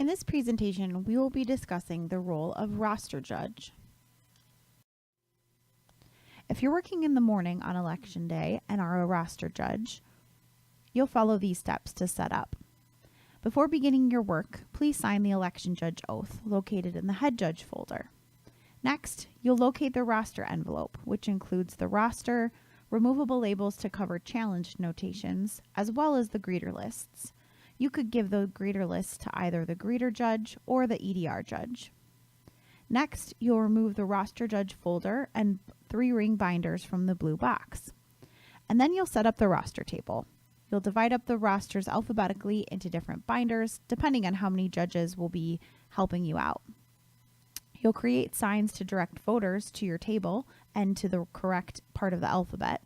In this presentation, we will be discussing the role of roster judge. If you're working in the morning on election day and are a roster judge, you'll follow these steps to set up. Before beginning your work, please sign the election judge oath located in the head judge folder. Next, you'll locate the roster envelope, which includes the roster, removable labels to cover challenge notations, as well as the greeter lists. You could give the greeter list to either the greeter judge or the EDR judge. Next, you'll remove the roster judge folder and 3-ring binders from the blue box. And then you'll set up the roster table. You'll divide up the rosters alphabetically into different binders, depending on how many judges will be helping you out. You'll create signs to direct voters to your table and to the correct part of the alphabet.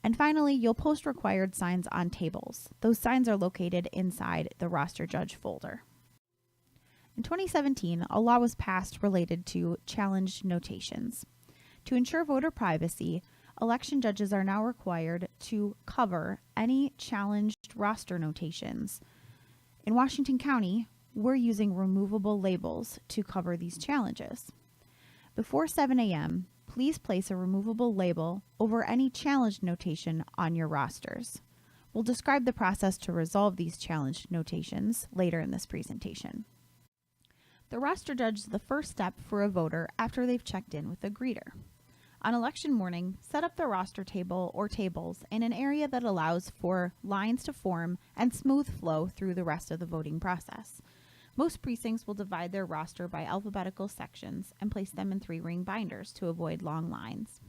And finally, you'll post required signs on tables. Those signs are located inside the roster judge folder. In 2017, a law was passed related to challenged notations. To ensure voter privacy, election judges are now required to cover any challenged roster notations. In Washington County, we're using removable labels to cover these challenges. Before 7 a.m., please place a removable label over any challenged notation on your rosters. We'll describe the process to resolve these challenged notations later in this presentation. The roster judge is the first step for a voter after they've checked in with a greeter. On election morning, set up the roster table or tables in an area that allows for lines to form and smooth flow through the rest of the voting process. Most precincts will divide their roster by alphabetical sections and place them in 3-ring binders to avoid long lines.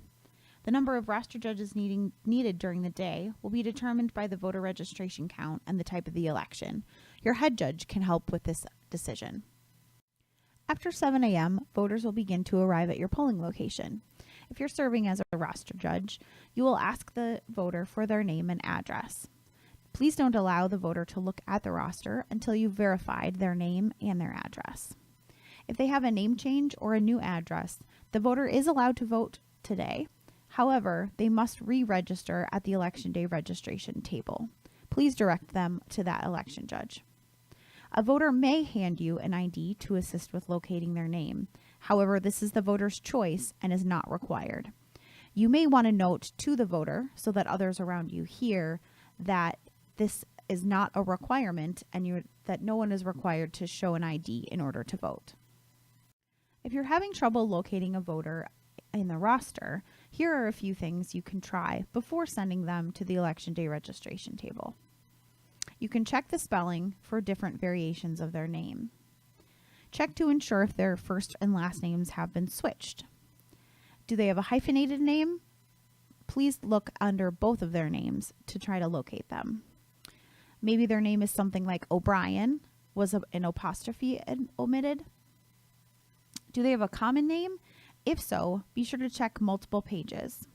The number of roster judges needed during the day will be determined by the voter registration count and the type of the election. Your head judge can help with this decision. After 7 a.m., voters will begin to arrive at your polling location. If you're serving as a roster judge, you will ask the voter for their name and address. Please don't allow the voter to look at the roster until you've verified their name and their address. If they have a name change or a new address, the voter is allowed to vote today. However, they must re-register at the election day registration table. Please direct them to that election judge. A voter may hand you an ID to assist with locating their name. However, this is the voter's choice and is not required. You may want to note to the voter so that others around you hear that this is not a requirement and that no one is required to show an ID in order to vote. If you're having trouble locating a voter in the roster, here are a few things you can try before sending them to the election day registration table. You can check the spelling for different variations of their name. Check to ensure if their first and last names have been switched. Do they have a hyphenated name? Please look under both of their names to try to locate them. Maybe their name is something like O'Brien. Was an apostrophe omitted? Do they have a common name? If so, be sure to check multiple pages.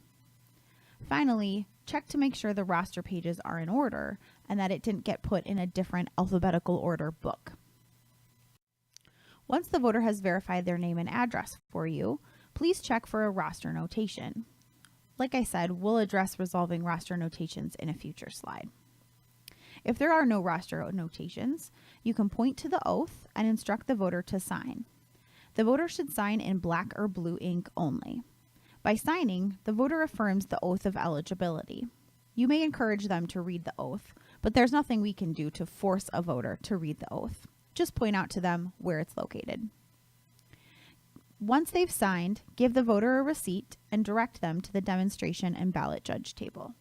Finally, check to make sure the roster pages are in order and that it didn't get put in a different alphabetical order book. Once the voter has verified their name and address for you, please check for a roster notation. Like I said, we'll address resolving roster notations in a future slide. If there are no roster notations, you can point to the oath and instruct the voter to sign. The voter should sign in black or blue ink only. By signing, the voter affirms the oath of eligibility. You may encourage them to read the oath, but there's nothing we can do to force a voter to read the oath. Just point out to them where it's located. Once they've signed, give the voter a receipt and direct them to the demonstration and ballot judge table.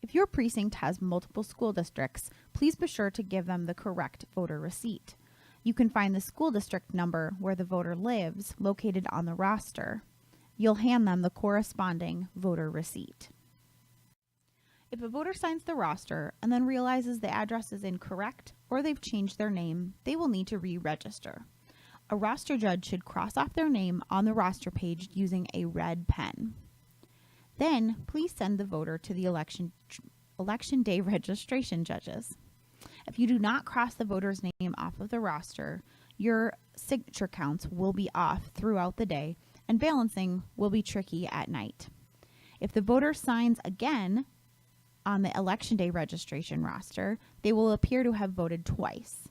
If your precinct has multiple school districts, please be sure to give them the correct voter receipt. You can find the school district number where the voter lives located on the roster. You'll hand them the corresponding voter receipt. If a voter signs the roster and then realizes the address is incorrect or they've changed their name, they will need to re-register. A roster judge should cross off their name on the roster page using a red pen. Then, please send the voter to the election day registration judges. If you do not cross the voter's name off of the roster, your signature counts will be off throughout the day and balancing will be tricky at night. If the voter signs again on the election day registration roster, they will appear to have voted twice.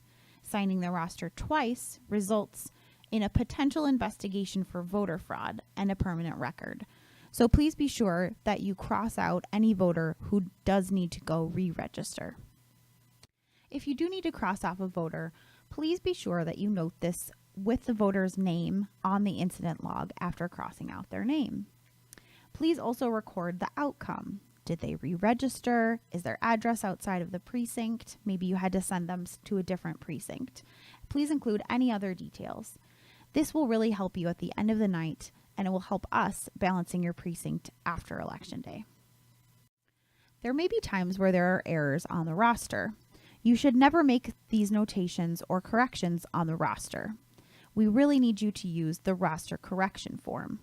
Signing the roster twice results in a potential investigation for voter fraud and a permanent record. So please be sure that you cross out any voter who does need to go re-register. If you do need to cross off a voter, please be sure that you note this with the voter's name on the incident log after crossing out their name. Please also record the outcome. Did they re-register? Is their address outside of the precinct? Maybe you had to send them to a different precinct. Please include any other details. This will really help you at the end of the night, and it will help us balancing your precinct after Election Day. There may be times where there are errors on the roster. You should never make these notations or corrections on the roster. We really need you to use the roster correction form.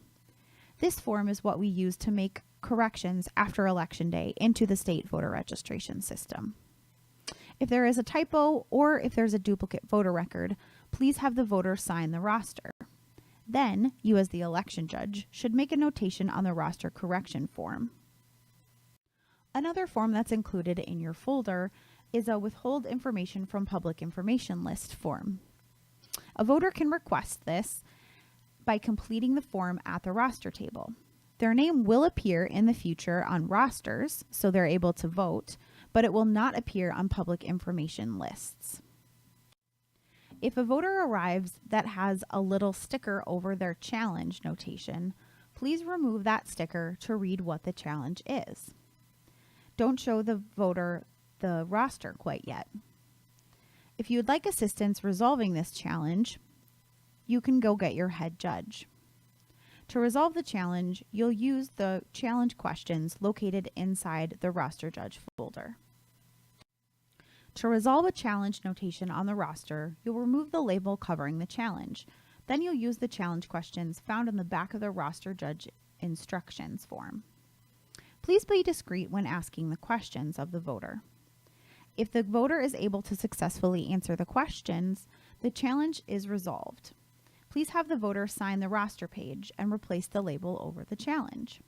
This form is what we use to make corrections after Election Day into the state voter registration system. If there is a typo or if there's a duplicate voter record, please have the voter sign the roster. Then, you as the election judge should make a notation on the roster correction form. Another form that's included in your folder is a withhold information from public information list form. A voter can request this by completing the form at the roster table. Their name will appear in the future on rosters, so they're able to vote, but it will not appear on public information lists. If a voter arrives that has a little sticker over their challenge notation, please remove that sticker to read what the challenge is. Don't show the voter the roster quite yet. If you would like assistance resolving this challenge, you can go get your head judge. To resolve the challenge, you'll use the challenge questions located inside the roster judge folder. To resolve a challenge notation on the roster, you'll remove the label covering the challenge. Then you'll use the challenge questions found on the back of the roster judge instructions form. Please be discreet when asking the questions of the voter. If the voter is able to successfully answer the questions, the challenge is resolved. Please have the voter sign the roster page and replace the label over the challenge.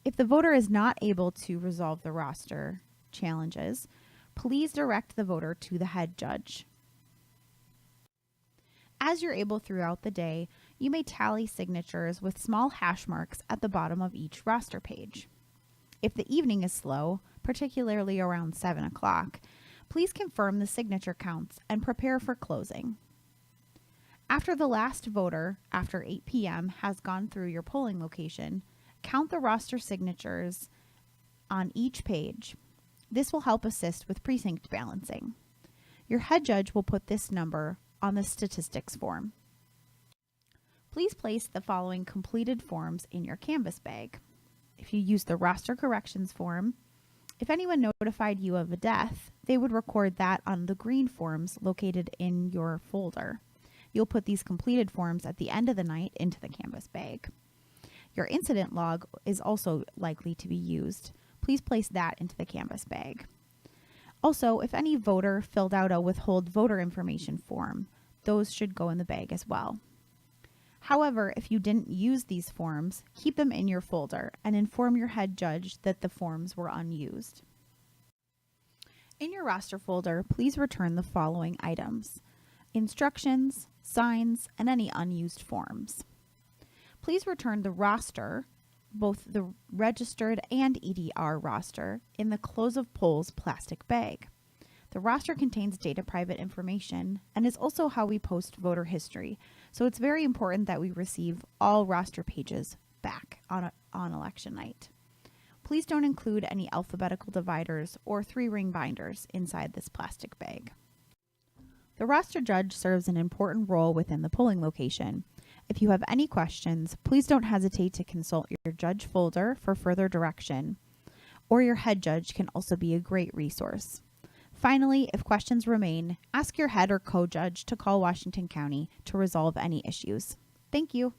If the voter is not able to resolve the roster challenges, please direct the voter to the head judge. As you're able throughout the day, you may tally signatures with small hash marks at the bottom of each roster page. If the evening is slow, particularly around 7 o'clock, please confirm the signature counts and prepare for closing. After the last voter, after 8 p.m., has gone through your polling location, count the roster signatures on each page. This will help assist with precinct balancing. Your head judge will put this number on the statistics form. Please place the following completed forms in your canvas bag. If you use the roster corrections form, if anyone notified you of a death, they would record that on the green forms located in your folder. You'll put these completed forms at the end of the night into the canvas bag. Your incident log is also likely to be used. Please place that into the canvas bag. Also, if any voter filled out a withhold voter information form, those should go in the bag as well. However, if you didn't use these forms, keep them in your folder and inform your head judge that the forms were unused. In your roster folder, please return the following items: instructions, signs, and any unused forms. Please return the roster, both the registered and EDR roster, in the close of polls plastic bag. The roster contains data private information and is also how we post voter history, so it's very important that we receive all roster pages back on election night. Please don't include any alphabetical dividers or 3-ring binders inside this plastic bag. The roster judge serves an important role within the polling location. If you have any questions, please don't hesitate to consult your judge folder for further direction, or your head judge can also be a great resource. Finally, if questions remain, ask your head or co-judge to call Washington County to resolve any issues. Thank you.